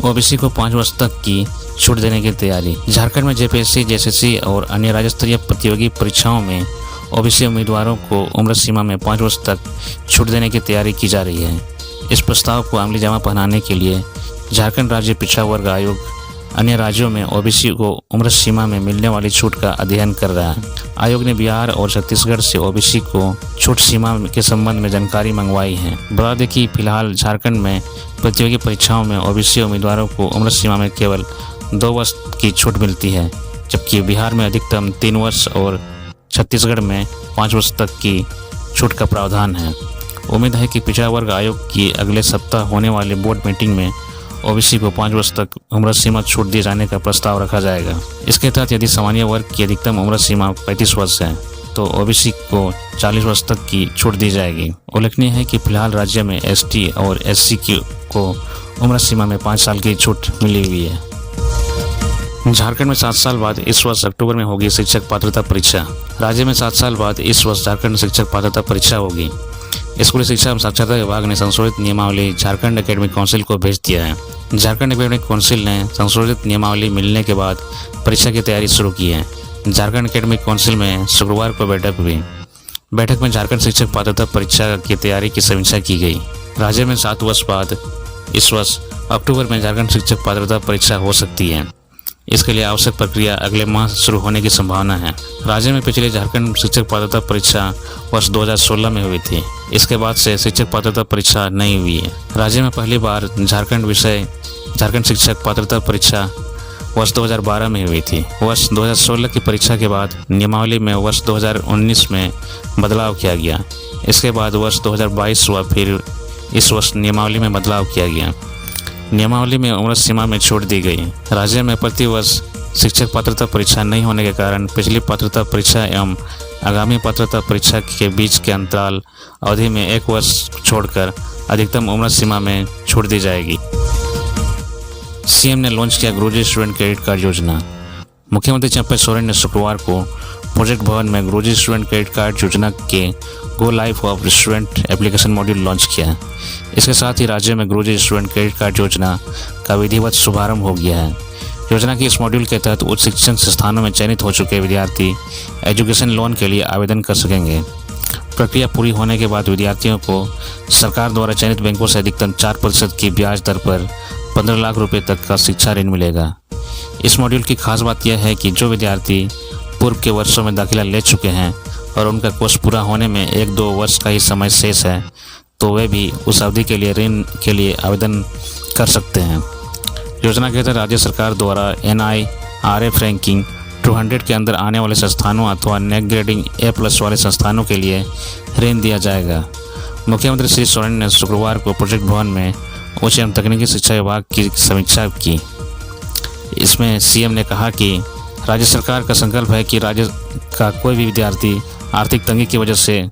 OBC को 5 वर्ष तक की छूट देने की तैयारी। झारखंड में जेपीएससी, जेएसएससी और अन्य राज्य स्तरीय प्रतियोगी परीक्षाओं में ओबीसी उम्मीदवारों को उम्र सीमा में 5 वर्ष तक छूट देने की तैयारी की जा रही है। इस प्रस्ताव को अमली जामा पहनाने के लिए झारखंड राज्य पिछड़ा वर्ग आयोग अन्य राज्यों में ओबीसी को उम्र सीमा में मिलने वाली छूट का अध्ययन कर रहा है। आयोग ने बिहार और छत्तीसगढ़ से ओबीसी को छूट सीमा के संबंध में जानकारी मंगवाई है। बता दें कि फिलहाल झारखंड में प्रतियोगी परीक्षाओं में ओबीसी उम्मीदवारों को उम्र सीमा में केवल 2 वर्ष की छूट मिलती है, जबकि बिहार में अधिकतम 3 वर्ष और छत्तीसगढ़ में 5 वर्ष तक की छूट का प्रावधान है। उम्मीद है कि पिछड़ा वर्ग आयोग की अगले सप्ताह होने वाली बोर्ड मीटिंग में ओबीसी को 5 वर्ष तक उम्र सीमा छूट दिए जाने का प्रस्ताव रखा जाएगा। इसके तहत यदि सामान्य वर्ग की अधिकतम उम्र सीमा 35 वर्ष है तो ओबीसी को 40 वर्ष तक की छूट दी जाएगी। उल्लेखनीय है कि फिलहाल राज्य में एसटी और एससी को उम्र सीमा में 5 साल की छूट मिली हुई है। झारखंड में 7 साल बाद इस वर्ष अक्टूबर में होगी शिक्षक पात्रता परीक्षा। राज्य में 7 साल बाद इस वर्ष झारखंड शिक्षक पात्रता परीक्षा होगी। स्कूली शिक्षा एवं साक्षरता विभाग ने संशोधित नियमावली झारखंड एकेडमिक काउंसिल को भेज दिया है। झारखंड एकेडमिक काउंसिल ने संशोधित नियमावली मिलने के बाद परीक्षा की तैयारी शुरू की है। झारखंड एकेडमिक काउंसिल में शुक्रवार को बैठक हुई। बैठक में झारखंड शिक्षक पात्रता परीक्षा की तैयारी की समीक्षा की गई। राज्य में 7 वर्ष बाद इस वर्ष अक्टूबर में झारखंड शिक्षक पात्रता परीक्षा हो सकती है। इसके लिए आवश्यक प्रक्रिया अगले माह शुरू होने की संभावना है। राज्य में पिछले झारखंड शिक्षक पात्रता परीक्षा वर्ष 2016 में हुई थी। इसके बाद से शिक्षक पात्रता परीक्षा नहीं हुई है। राज्य में पहली बार झारखंड शिक्षक पात्रता परीक्षा वर्ष 2012 में हुई थी। वर्ष 2016 की परीक्षा के बाद नियमावली में वर्ष 2019 में बदलाव किया गया। इसके बाद वर्ष 2022 हुआ, फिर इस वर्ष नियमावली में बदलाव किया गया। नियमावली में उम्र सीमा में छूट दी गई। राज्य में प्रति वर्ष शिक्षक पात्रता परीक्षा नहीं होने के कारण पिछली पात्रता परीक्षा एवं आगामी पात्रता परीक्षा के बीच के अंतराल अवधि में 1 वर्ष छोड़कर अधिकतम उम्र सीमा में छूट दी जाएगी। सीएम ने लॉन्च किया गुरुजी स्टूडेंट क्रेडिट कार्ड योजना। मुख्यमंत्री चंपई सोरेन ने शुक्रवार को प्रोजेक्ट भवन में गुरुजी स्टूडेंट क्रेडिट कार्ड योजना के go live of student application module launch किया। इसके साथ ही राज्य में गुरुजी स्टूडेंट क्रेडिट कार्ड योजना का विधिवत शुभारंभ हो गया है। योजना के इस मॉड्यूल के तहत उच्च शिक्षण संस्थानों में चयनित हो चुके विद्यार्थी एजुकेशन लोन के लिए आवेदन कर सकेंगे। प्रक्रिया पूरी होने के बाद विद्यार्थियों को सरकार द्वारा चयनित बैंकों से अधिकतम 4% की ब्याज दर पर 15 लाख रुपए तक का शिक्षा ऋण मिलेगा। इस मॉड्यूल की खास बात यह है कि जो विद्यार्थी पूर्व के वर्षों में दाखिला ले चुके हैं और उनका कोर्स पूरा होने में 1-2 वर्ष का ही समय शेष है, तो वे भी उस अवधि के लिए ऋण के लिए आवेदन कर सकते हैं। योजना के तहत राज्य सरकार द्वारा NIRF रैंकिंग 200 के अंदर आने वाले संस्थानों अथवा नेक ग्रेडिंग A+ वाले संस्थानों के लिए ऋण दिया जाएगा। मुख्यमंत्री श्री सोरेन ने शुक्रवार को प्रोजेक्ट भवन में उच्च एवं तकनीकी शिक्षा विभाग की समीक्षा की। इसमें सीएम ने कहा कि राज्य सरकार का संकल्प है कि राज्य का कोई भी विद्यार्थी आर्थिक तंगी की वजह से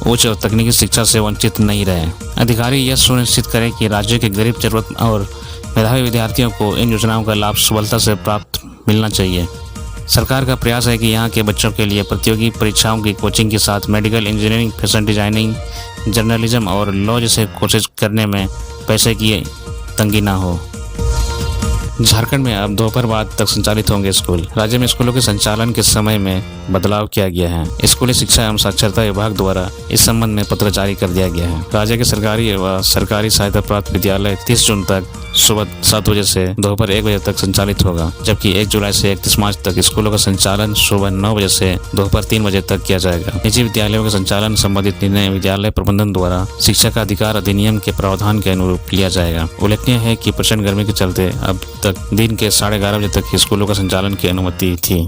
उच्च और तकनीकी शिक्षा से वंचित नहीं रहे। अधिकारी यह सुनिश्चित करें कि राज्य के गरीब, जरूरत और मेधावी विद्यार्थियों को इन योजनाओं का लाभ सुलभता से प्राप्त मिलना चाहिए। सरकार का प्रयास है कि यहाँ के बच्चों के लिए प्रतियोगी परीक्षाओं की कोचिंग के साथ medical, engineering, fashion designing, journalism और लॉ जैसे कोर्सेज करने में पैसे की तंगी ना हो। झारखंड में अब दोपहर बाद तक संचालित होंगे स्कूल। राज्य में स्कूलों के संचालन के समय में बदलाव किया गया है। स्कूली शिक्षा एवं साक्षरता विभाग द्वारा इस संबंध में पत्र जारी कर दिया गया है। राज्य के सरकारी व सरकारी सहायता प्राप्त विद्यालय 30 जून तक सुबह 7 बजे से दोपहर 1 बजे तक संचालित होगा, जबकि 1 जुलाई से 31 मार्च तक स्कूलों का संचालन सुबह 9 बजे से दोपहर 3 बजे तक किया जाएगा। निजी विद्यालयों का संचालन संबंधित निर्णय विद्यालय प्रबंधन द्वारा शिक्षा का अधिकार अधिनियम के प्रावधान के अनुरूप लिया जाएगा। उल्लेखनीय है कि प्रचंड गर्मी के चलते अब तक दिन के 11:30 बजे तक स्कूलों का संचालन की अनुमति थी।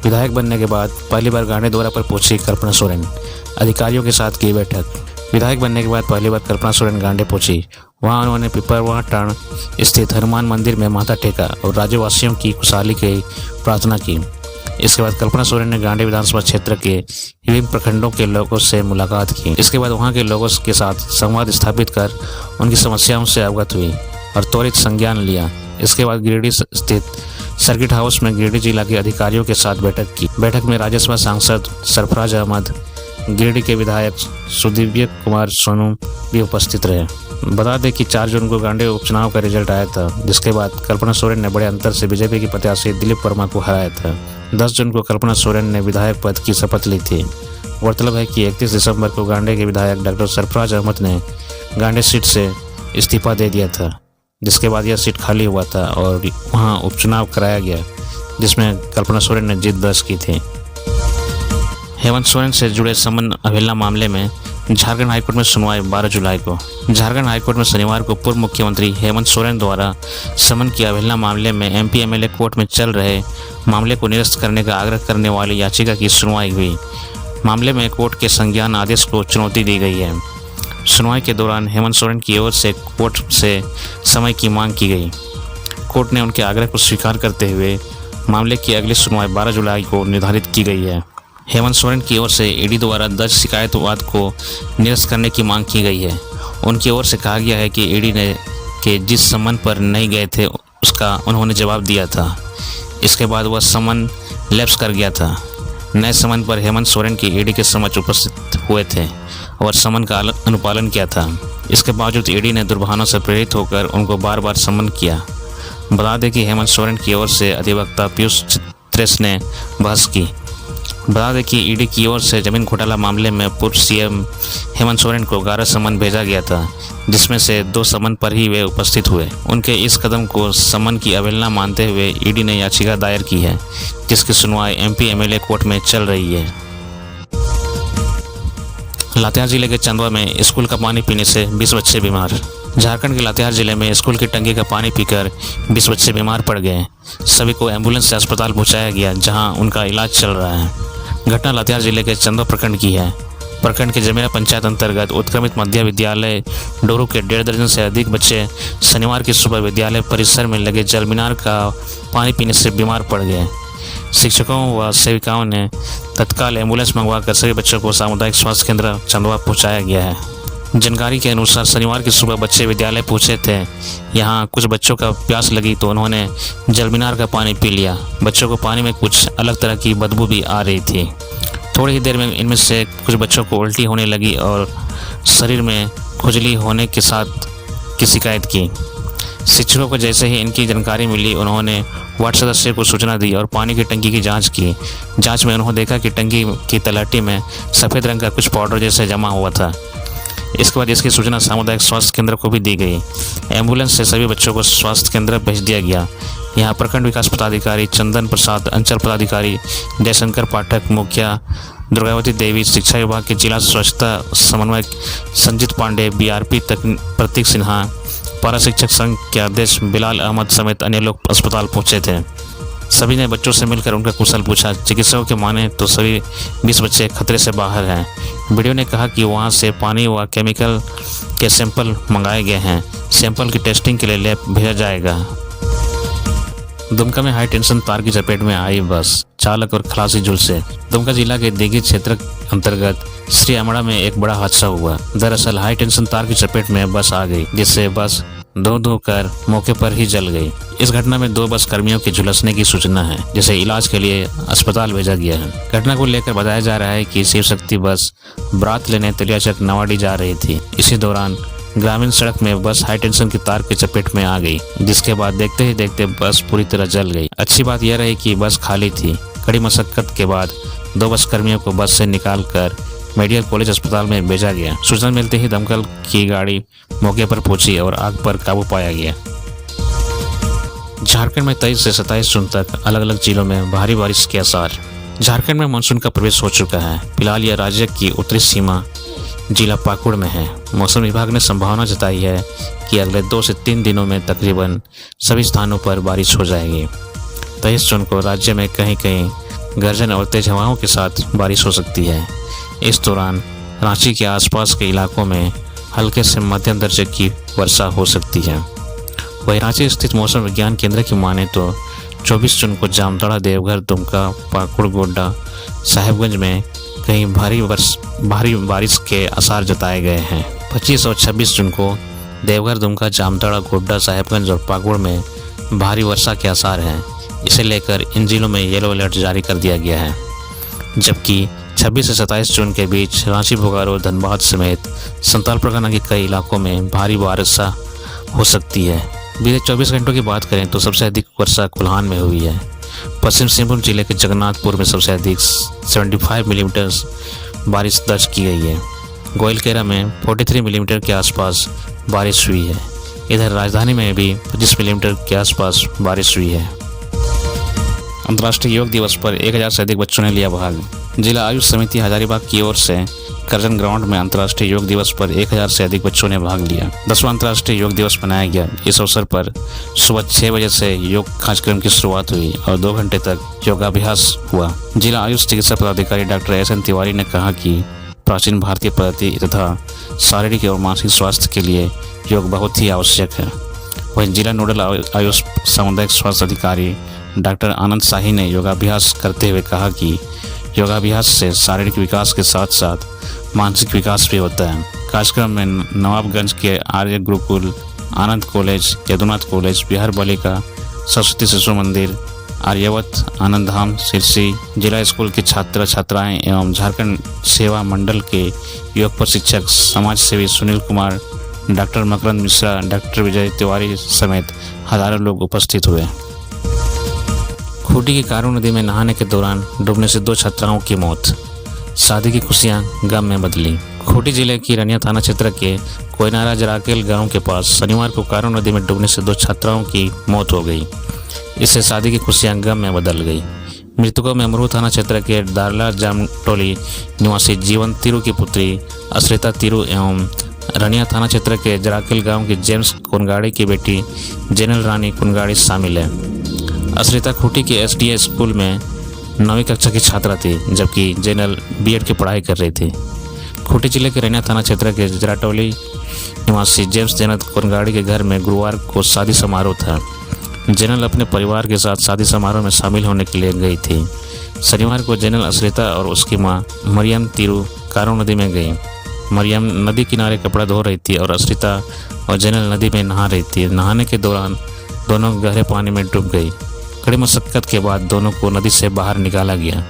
विधायक बनने के बाद पहली बार गांडे द्वारा पर पहुंची कल्पना सोरेन, अधिकारियों के साथ की बैठक। विधायक बनने के बाद पहली बार कल्पना सोरेन गांडे पहुंची। वहां उन्होंने पिपरवा टाण स्थित हनुमान मंदिर में माथा टेका और राज्यवासियों की खुशहाली की प्रार्थना की। इसके बाद कल्पना सोरेन ने गांडे विधानसभा क्षेत्र के विभिन्न प्रखंडों के लोगों से मुलाकात की। इसके बाद वहां के लोगों के साथ संवाद स्थापित कर उनकी समस्याओं से अवगत हुई और त्वरित संज्ञान लिया। इसके बाद गिरिडीह स्थित सर्किट हाउस में गिरिडीह जिला के अधिकारियों के साथ बैठक की। बैठक में राज्यसभा सांसद सरफराज अहमद, गिरिडीह के विधायक सुदिव्य कुमार सोनू भी उपस्थित रहे। बता दें कि 4 जून को गांडे उपचुनाव का रिजल्ट आया था, जिसके बाद कल्पना सोरेन ने बड़े अंतर से बीजेपी की प्रत्याशी दिलीप वर्मा को हराया था। 10 जून को कल्पना सोरेन ने विधायक पद की शपथ ली थी। गौरतलब है कि 31 दिसंबर को गांडे के विधायक डॉक्टर सरफराज अहमद ने गांडे सीट से इस्तीफा दे दिया था, जिसके बाद यह सीट खाली हुआ था और वहां उपचुनाव कराया गया, जिसमें कल्पना सोरेन ने जीत दर्ज की थी। हेमंत सोरेन से जुड़े समन अवहेलना मामले में झारखंड हाईकोर्ट में सुनवाई 12 जुलाई को। झारखंड हाईकोर्ट में शनिवार को पूर्व मुख्यमंत्री हेमंत सोरेन द्वारा समन की अवहेलना मामले में एमपी एमएलए कोर्ट में चल रहे मामले को निरस्त करने का आग्रह करने वाली याचिका की सुनवाई हुई। मामले में कोर्ट के संज्ञान आदेश को चुनौती दी गई है। सुनवाई के दौरान हेमंत सोरेन की ओर से कोर्ट से समय की मांग की गई। कोर्ट ने उनके आग्रह को स्वीकार करते हुए मामले की अगली सुनवाई 12 जुलाई को निर्धारित की गई है। हेमंत सोरेन की ओर से ईडी द्वारा दर्ज शिकायतवाद को निरस्त करने की मांग की गई है। उनकी ओर से कहा गया है कि ईडी ने के जिस समन पर नहीं गए थे उसका उन्होंने जवाब दिया था। इसके बाद वह समन लैप्स कर गया था। नए समन पर हेमंत सोरेन की ईडी के समक्ष उपस्थित हुए थे और समन का अनुपालन किया था। इसके बावजूद ईडी ने दुर्भावना से प्रेरित होकर उनको बार बार समन किया। बता दें कि हेमंत सोरेन की ओर से अधिवक्ता पीयूष चित्रेश ने बहस की। बता दें कि ईडी की ओर से जमीन घोटाला मामले में पूर्व सीएम हेमंत सोरेन को 11 समन भेजा गया था, जिसमें से 2 समन पर ही वे उपस्थित हुए। उनके इस कदम को समन की अवहेलना मानते हुए ईडी ने याचिका दायर की है, जिसकी सुनवाई एमपी एमएलए कोर्ट में चल रही है। लातेहार जिले के चंदवा में स्कूल का पानी पीने से 20 बच्चे बीमार। झारखंड के लातेहार जिले में स्कूल की टंकी का पानी पीकर 20 बच्चे बीमार पड़ गए। सभी को एम्बुलेंस से अस्पताल पहुंचाया गया, जहां उनका इलाज चल रहा है। घटना लातेहार जिले के चंदवा प्रखंड की है। प्रखंड के जमेरा पंचायत अंतर्गत उत्क्रमित मध्य विद्यालय डोरू के 1.5 दर्जन से अधिक बच्चे शनिवार की सुबह विद्यालय परिसर में लगे जल मीनार का पानी पीने से बीमार पड़ गए। शिक्षकों व सेविकाओं ने तत्काल एम्बुलेंस मंगवाकर सभी बच्चों को सामुदायिक स्वास्थ्य केंद्र चंदवा पहुंचाया गया है। जानकारी के अनुसार शनिवार की सुबह बच्चे विद्यालय पहुंचे थे। यहां कुछ बच्चों का प्यास लगी तो उन्होंने जल मीनार का पानी पी लिया। बच्चों को पानी में कुछ अलग तरह की बदबू भी आ रही थी। थोड़ी ही देर में इनमें से कुछ बच्चों को उल्टी होने लगी और शरीर में खुजली होने के साथ की शिकायत की। शिक्षकों को जैसे ही इनकी जानकारी मिली, उन्होंने वार्ड सदस्य को सूचना दी और पानी की टंकी की जांच की। जांच में उन्होंने देखा कि टंकी की तलहटी में सफ़ेद रंग का कुछ पाउडर जैसे जमा हुआ था। इसके बाद इसकी सूचना सामुदायिक स्वास्थ्य केंद्र को भी दी गई। एम्बुलेंस से सभी बच्चों को स्वास्थ्य केंद्र भेज दिया गया। यहाँ प्रखंड विकास पदाधिकारी चंदन प्रसाद, अंचल पदाधिकारी जयशंकर पाठक, मुखिया दुर्गावती देवी, शिक्षा विभाग के जिला स्वच्छता समन्वयक संजीत पांडे, बीआरपी प्रतीक सिन्हा, पारा शिक्षक संघ के अध्यक्ष बिलाल अहमद समेत अन्य लोग अस्पताल पहुंचे थे। सभी ने बच्चों से मिलकर उनका कुशल पूछा। चिकित्सकों के माने तो सभी 20 बच्चे खतरे से बाहर हैं। वीडियो ने कहा कि वहां से पानी व केमिकल के सैंपल मंगाए गए हैं। सैंपल की टेस्टिंग के लिए लैब भेजा जाएगा। दुमका में हाई टेंशन तार की चपेट में आई बस, चालक और खलासी झुलसे। दुमका जिला के देगी क्षेत्र अंतर्गत श्री अमड़ा में एक बड़ा हादसा हुआ। दरअसल हाई टेंशन तार की चपेट में बस आ गई, जिससे बस धो कर मौके पर ही जल गई। इस घटना में 2 बस कर्मियों के झुलसने की सूचना है, जिसे इलाज के लिए अस्पताल भेजा गया है। घटना को लेकर बताया जा रहा है कि शिव शक्ति बस बारात लेने तेलियाचक नवाडी जा रही थी। इसी दौरान ग्रामीण सड़क में बस हाई टेंशन की तार की चपेट में आ गई, जिसके बाद देखते ही देखते बस पूरी तरह जल गई। अच्छी बात यह रही कि बस खाली थी। कड़ी मशक्कत के बाद 2 बस कर्मियों को बस से निकालकर मेडिकल कॉलेज अस्पताल में भेजा गया। सूचना मिलते ही दमकल की गाड़ी मौके पर पहुंची और आग पर काबू पाया गया। झारखंड में 23 से 27 जून तक अलग अलग जिलों में भारी बारिश के आसार। झारखंड में मानसून का प्रवेश हो चुका है। फिलहाल यह राज्य की उत्तरी सीमा जिला पाकुड़ में है। मौसम विभाग ने संभावना जताई है कि अगले 2 से 3 दिनों में तकरीबन सभी स्थानों पर बारिश हो जाएगी। 23 जून को राज्य में कहीं कहीं गर्जन और तेज हवाओं के साथ बारिश हो सकती है। इस दौरान रांची के आसपास के इलाकों में हल्के से मध्यम दर्जे की वर्षा हो सकती है। वहीं रांची स्थित मौसम विज्ञान केंद्र की माने तो 24 जून को जामताड़ा, देवघर, दुमका, पाकुड़, गोड्डा, साहिबगंज में कहीं भारी बारिश के आसार जताए गए हैं। 25 और 26 जून को देवघर, दुमका, जामताड़ा, गोड्डा, साहिबगंज और पाकुड़ में भारी वर्षा के आसार हैं। इसे लेकर इन जिलों में येलो अलर्ट जारी कर दिया गया है। जबकि 26 से 27 जून के बीच रांची, बोकारो, धनबाद समेत संताल परगना के कई इलाकों में भारी वर्षा हो सकती है। बीते 24 घंटों की बात करें तो सबसे अधिक वर्षा कोल्हान में हुई है। पश्चिम सिंहभूम जिले के जगन्नाथपुर में सबसे अधिक 75 मिलीमीटर बारिश दर्ज की गई है। गोइलकेरा में 43 मिलीमीटर के आसपास बारिश हुई है। इधर राजधानी में भी 25 मिलीमीटर के आसपास बारिश हुई है। अंतर्राष्ट्रीय योग दिवस पर 1000 से अधिक बच्चों ने लिया भाग। जिला आयुष समिति हजारीबाग की ओर से करजन ग्राउंड में अंतर्राष्ट्रीय योग दिवस पर 1000 से अधिक बच्चों ने भाग लिया। 10वां अंतर्राष्ट्रीय योग दिवस मनाया गया। इस अवसर पर सुबह 6 बजे से योग कार्यक्रम की शुरुआत हुई और 2 घंटे तक योगाभ्यास हुआ। जिला आयुष चिकित्सा पदाधिकारी डॉक्टर एस.एन. तिवारी ने कहा कि प्राचीन भारतीय पद्धति तथा शारीरिक और मानसिक स्वास्थ्य के लिए योग बहुत ही आवश्यक है। वहीं जिला नोडल आयुष सामुदायिक स्वास्थ्य अधिकारी डॉक्टर आनंद शाही ने योगाभ्यास करते हुए कहा कि योगाभ्यास से शारीरिक विकास के साथ साथ मानसिक विकास भी होता है। कार्यक्रम में नवाबगंज के आर्य गुरुकुल, आनंद कॉलेज, यदुनाथ कॉलेज, बिहार बालिका सरस्वती शिशु मंदिर, आर्यवत, आनंद धाम, सिरसी जिला स्कूल के छात्र छात्राएं एवं झारखंड सेवा मंडल के योग प्रशिक्षक, समाज सेवी सुनील कुमार, डॉक्टर मकरंद मिश्रा, डॉक्टर विजय तिवारी समेत हजारों लोग उपस्थित हुए। खूंटी की कारू नदी में नहाने के दौरान डूबने से 2 छात्राओं की मौत। शादी की खुशियां गम में बदली। खूंटी जिले की रनिया थाना क्षेत्र के कोयनारा जराकेल गांव के पास शनिवार को कारू नदी में डूबने से 2 छात्राओं की मौत हो गई। इससे शादी की खुशियां गम में बदल गई। मृतकों में अमरू थाना क्षेत्र के दारला जामटोली निवासी जीवन तिरु की पुत्री अश्रिता तिरु एवं रनिया थाना क्षेत्र के जराकेल गांव के जेम्स कुनगाड़ी की बेटी जेनल रानी कुनगाड़ी शामिल है। अश्रिता खूंटी के एसडीए स्कूल में 9वीं कक्षा की छात्रा थी, जबकि जेनल बीएड की पढ़ाई कर रही थी। खूंटी जिले के रनिया थाना क्षेत्र के जराटोली निवासी जेम्स जेनत कुनगाड़ी के घर में गुरुवार को शादी समारोह था। जेनल अपने परिवार के साथ शादी समारोह में शामिल होने के लिए गई थी। शनिवार को जेनल अश्रिता और उसकी मां मरियम तिरु कारू नदी में गई। मरियम नदी किनारे कपड़ा धो रही थी और अश्रिता और जेनल नदी में नहा रही थी। नहाने के दौरान दोनों गहरे पानी में डूब गई। कड़ी मशक्कत के बाद दोनों को नदी से बाहर निकाला गया।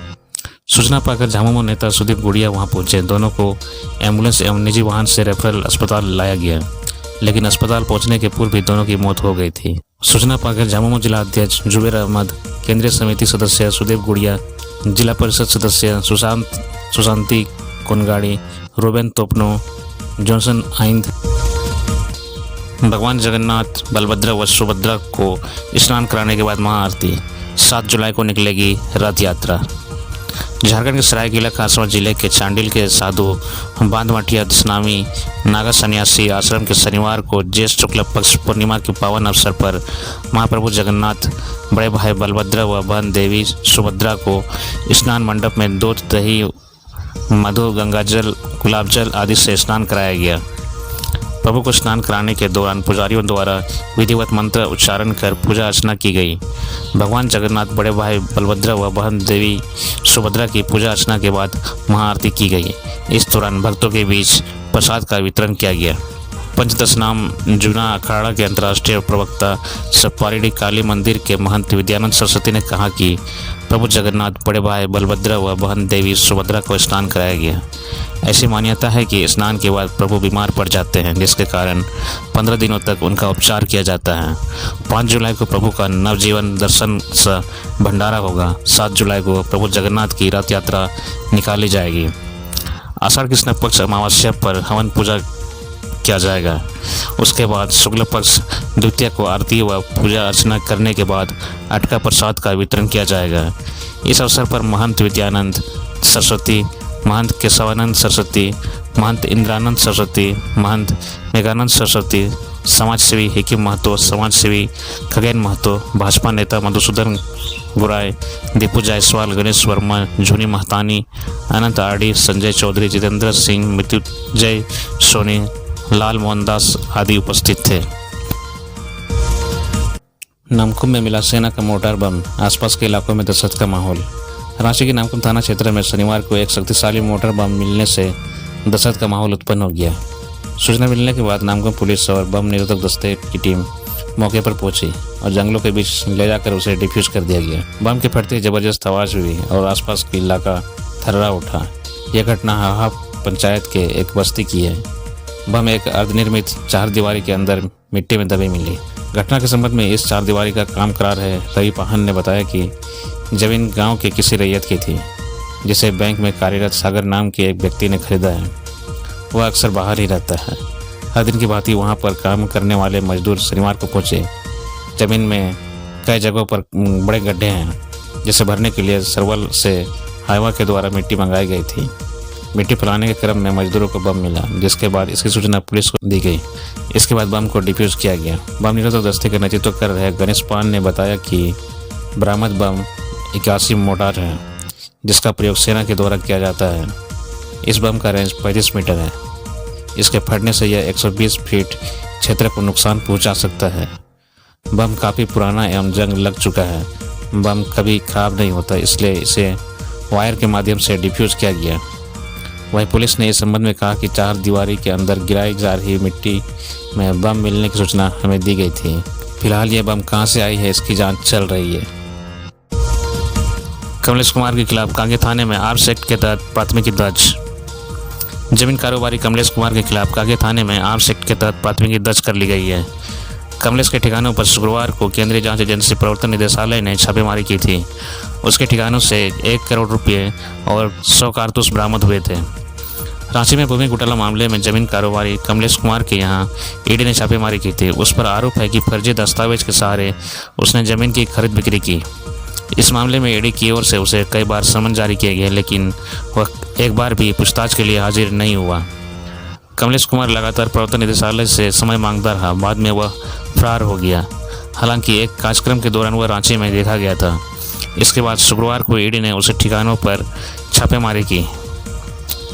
सूचना पाकर झामुमो नेता सुदीप गुड़िया वहां पहुंचे। दोनों को एम्बुलेंस एवं निजी वाहन से रेफरल अस्पताल लाया गया, लेकिन अस्पताल पहुंचने के पूर्व भी दोनों की मौत हो गई थी। सूचना पाकर झामुमो जिला अध्यक्ष जुबेर अहमद, केंद्रीय समिति सदस्य सुदीप गुड़िया, जिला परिषद सदस्य सुशांति कुनगाड़ी, रोबेन तोपनो, जॉनसन आइंद, भगवान जगन्नाथ, बलभद्र व सुभद्रा को स्नान कराने के बाद महाआरती। 7 जुलाई को निकलेगी रथ यात्रा। झारखंड के सरायकेला खरसावां जिले के चांडिल के साधु बांधमाटिया दशनामी नागा सन्यासी आश्रम के शनिवार को ज्येष्ठ शुक्ल पक्ष पूर्णिमा के पावन अवसर पर महाप्रभु जगन्नाथ, बड़े भाई बलभद्र व बहन देवी सुभद्रा को स्नान मंडप में दूध, दही, मधु, गंगाजल, गुलाबजल आदि से स्नान कराया गया। प्रभु को स्नान कराने के दौरान पुजारियों द्वारा विधिवत मंत्र उच्चारण कर पूजा अर्चना की गई। भगवान जगन्नाथ, बड़े भाई बलभद्र व बहन देवी सुभद्रा की पूजा अर्चना के बाद महाआरती की गई। इस दौरान भक्तों के बीच प्रसाद का वितरण किया गया। पंचदशनाम जूना अखाड़ा के अंतर्राष्ट्रीय प्रवक्ता सप्पारीडी काली मंदिर के महंत विद्यानंद सरस्वती ने कहा कि प्रभु जगन्नाथ, बड़े भाई बलभद्र व बहन देवी सुभद्रा को स्नान कराया गया। ऐसी मान्यता है कि स्नान के बाद प्रभु बीमार पड़ जाते हैं, जिसके कारण 15 दिनों तक उनका उपचार किया जाता है। 5 जुलाई को प्रभु का नवजीवन दर्शन सा भंडारा होगा। 7 जुलाई को प्रभु जगन्नाथ की रथ यात्रा निकाली जाएगी। आषाढ़ कृष्ण पक्ष अमावस्या पर हवन पूजा किया जाएगा। उसके बाद शुक्ल पक्ष द्वितीया को आरती व पूजा अर्चना करने के बाद अटका प्रसाद का वितरण किया जाएगा। इस अवसर पर महंत विद्यानंद सरस्वती, महंत केशवानंद सरस्वती, महंत इंद्रानंद सरस्वती, महंत मेघानंद सरस्वती, समाज सेवी हेकिम महतो, समाज सेवी खगेन महतो, भाजपा नेता मधुसूदन गुराय, दीपू जायसवाल, गणेश वर्मा, झुनी महतानी, अनंत आरडी, संजय चौधरी, जितेंद्र सिंह, मृत्युंजय सोनी, लाल मोहनदास आदि उपस्थित थे। नामकुम में मिला सेना का मोर्टार बम, आसपास के इलाकों में दहशत का माहौल। रांची के नामकुम थाना क्षेत्र में शनिवार को एक शक्तिशाली मोर्टार बम मिलने से दहशत का माहौल उत्पन्न हो गया। सूचना मिलने के बाद नामकुम पुलिस और बम निरोधक दस्ते की टीम मौके पर पहुंची और जंगलों के बीच ले जाकर उसे डिफ्यूज कर दिया गया। बम के फटते जबरदस्त आवाज हुई और आसपास का इलाका थर्रा उठा। यह घटना हाहा पंचायत के एक बस्ती की है। बम एक अर्धनिर्मित चारदीवारी के अंदर मिट्टी में दबी मिली। घटना के संबंध में इस चारदीवारी का काम करा रहे रवि पाहन ने बताया कि जमीन गांव के किसी रैयत की थी, जिसे बैंक में कार्यरत सागर नाम के एक व्यक्ति ने खरीदा है। वह अक्सर बाहर ही रहता है। हर दिन की भांति वहां पर काम करने वाले मजदूर शनिवार को पहुंचे। जमीन में कई जगहों पर बड़े गड्ढे हैं, जिसे भरने के लिए सरवल से हाईवा के द्वारा मिट्टी मंगाई गई थी। मिट्टी फैलाने के क्रम में मजदूरों को बम मिला, जिसके बाद इसकी सूचना पुलिस को दी गई। इसके बाद बम को डिफ्यूज किया गया। बम निरोधक दस्ते का नेतृत्व कर रहे गणेश पान ने बताया कि बरामद बम 81 मोर्टार है, जिसका प्रयोग सेना के द्वारा किया जाता है। इस बम का रेंज 35 मीटर है। इसके फटने से यह 120 फीट क्षेत्र को नुकसान पहुंचा सकता है। बम काफ़ी पुराना एवं जंग लग चुका है। बम कभी खराब नहीं होता, इसलिए इसे वायर के माध्यम से डिफ्यूज किया गया। वहीं पुलिस ने इस संबंध में कहा कि चार दीवारी के अंदर गिराई जा रही मिट्टी में बम मिलने की सूचना हमें दी गई थी। फिलहाल यह बम कहां से आई है, इसकी जांच चल रही है। कमलेश कुमार के खिलाफ कांके थाने में आर्म्स एक्ट के तहत प्राथमिकी दर्ज। जमीन कारोबारी कमलेश कुमार के खिलाफ कांके थाने में आर्म्स एक्ट के तहत प्राथमिकी दर्ज कर ली गई है। कमलेश के ठिकानों पर शुक्रवार को केंद्रीय जांच एजेंसी प्रवर्तन निदेशालय ने छापेमारी की थी। उसके ठिकानों से 1 करोड़ रुपये और 100 कारतूस बरामद हुए थे। रांची में भूमि घोटाला मामले में जमीन कारोबारी कमलेश कुमार के यहाँ ईडी ने छापेमारी की थी। उस पर आरोप है कि फर्जी दस्तावेज के सहारे उसने जमीन की खरीद बिक्री की। इस मामले में ईडी की ओर से उसे कई बार समन जारी किए गए, लेकिन वह एक बार भी पूछताछ के लिए हाजिर नहीं हुआ। कमलेश कुमार लगातार प्रवर्तन निदेशालय से समय मांगता रहा। बाद में वह फरार हो गया। हालांकि एक कार्यक्रम के दौरान वह रांची में देखा गया था। इसके बाद शुक्रवार को ईडी ने उसे ठिकानों पर छापेमारी की।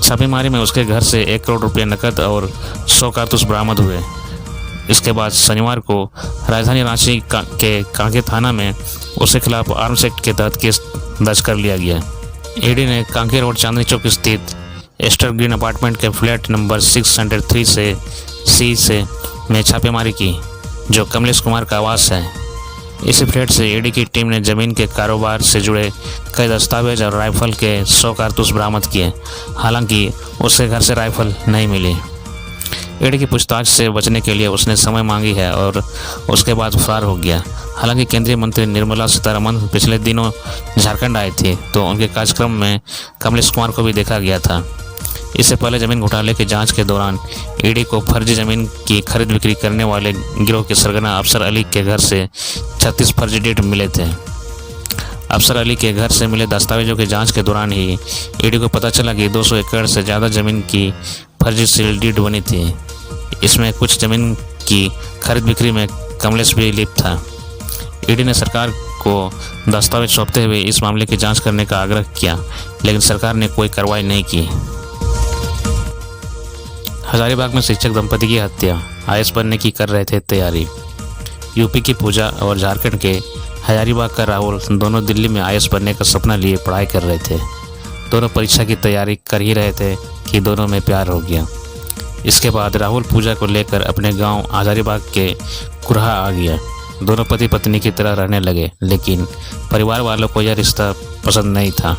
छापेमारी में उसके घर से 1 करोड़ रुपये नकद और 100 कारतूस बरामद हुए। इसके बाद शनिवार को राजधानी रांची के कांके थाना में उसके खिलाफ आर्म्स एक्ट के तहत केस दर्ज कर लिया गया। ईडी ने कांके रोड चांदनी चौक स्थित एस्टर ग्रीन अपार्टमेंट के फ्लैट नंबर 603 से सी से में छापेमारी की, जो कमलेश कुमार का आवास है। इसी फ्लैट से ईडी की टीम ने जमीन के कारोबार से जुड़े कई दस्तावेज और राइफल के 100 कारतूस बरामद किए। हालांकि उसके घर से राइफल नहीं मिली। ईडी की पूछताछ से बचने के लिए उसने समय मांगी है और उसके बाद फरार हो गया। हालांकि केंद्रीय मंत्री निर्मला सीतारमण पिछले दिनों झारखंड आई थी, तो उनके कार्यक्रम में कमलेश कुमार को भी देखा गया था। इससे पहले जमीन घोटाले की जांच के दौरान ईडी को फर्जी जमीन की खरीद बिक्री करने वाले गिरोह के सरगना अफसर अली के घर से 36 फर्जी डीड मिले थे। अफसर अली के घर से मिले दस्तावेजों की जांच के दौरान ही ईडी को पता चला कि 200 एकड़ से ज़्यादा जमीन की फर्जी सील डीड बनी थी। इसमें कुछ जमीन की खरीद बिक्री में कमलेश भी लिप्त था। ईडी ने सरकार को दस्तावेज सौंपते हुए इस मामले की जांच करने का आग्रह किया, लेकिन सरकार ने कोई कार्रवाई नहीं की। हजारीबाग में शिक्षक दंपति की हत्या, आईएएस बनने की कर रहे थे तैयारी। यूपी की पूजा और झारखंड के हजारीबाग का राहुल दोनों दिल्ली में आईएएस बनने का सपना लिए पढ़ाई कर रहे थे। दोनों परीक्षा की तैयारी कर ही रहे थे कि दोनों में प्यार हो गया। इसके बाद राहुल पूजा को लेकर अपने गांव हजारीबाग के कुरहा आ गया। दोनों पति पत्नी की तरह रहने लगे, लेकिन परिवार वालों को यह रिश्ता पसंद नहीं था।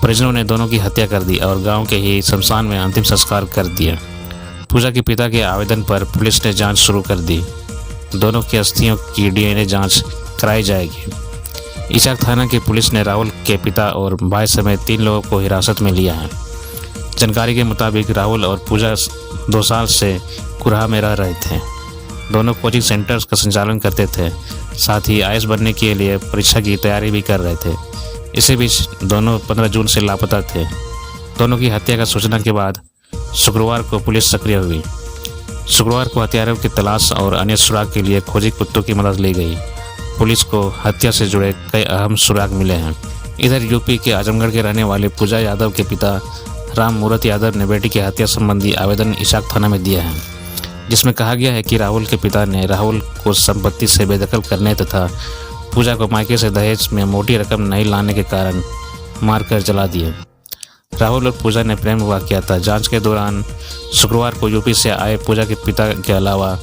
परिजनों ने दोनों की हत्या कर दी और गांव के ही शमशान में अंतिम संस्कार कर दिया। पूजा के पिता के आवेदन पर पुलिस ने जांच शुरू कर दी। दोनों की अस्थियों की डीएनए जांच कराई जाएगी। इचाक थाना की पुलिस ने राहुल के पिता और भाई समेत 3 लोगों को हिरासत में लिया है। जानकारी के मुताबिक राहुल और पूजा 2 साल से कुरहा में रह रहे थे। दोनों कोचिंग सेंटर्स का संचालन करते थे, साथ ही आईएएस बनने के लिए परीक्षा की तैयारी भी कर रहे थे। इसी बीच दोनों 15 जून से लापता थे। दोनों की हत्या का सूचना के बाद शुक्रवार को पुलिस सक्रिय हुई। शुक्रवार को हत्यारों की तलाश और अन्य सुराग के लिए खोजी कुत्तों की मदद ली गई। पुलिस को हत्या से जुड़े कई अहम सुराग मिले हैं। इधर यूपी के आजमगढ़ के रहने वाले पूजा यादव के पिता राम मूरत यादव ने बेटी की हत्या संबंधी आवेदन इचाक थाना में दिया है, जिसमें कहा गया है कि राहुल के पिता ने राहुल को संपत्ति से बेदखल करने तथा पूजा को मायके से दहेज में मोटी रकम नहीं लाने के कारण मारकर जला दिए। राहुल और पूजा ने प्रेम विवाह किया था। जांच के दौरान शुक्रवार को यूपी से आए पूजा के पिता के अलावा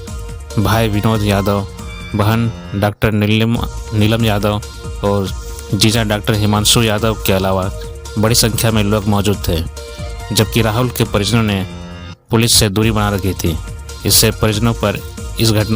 भाई विनोद यादव, बहन डॉक्टर नीलम यादव और जीजा डॉक्टर हिमांशु यादव के अलावा बड़ी संख्या में लोग मौजूद थे, जबकि राहुल के परिजनों ने पुलिस से दूरी बना रखी थी। इससे परिजनों पर इस घटना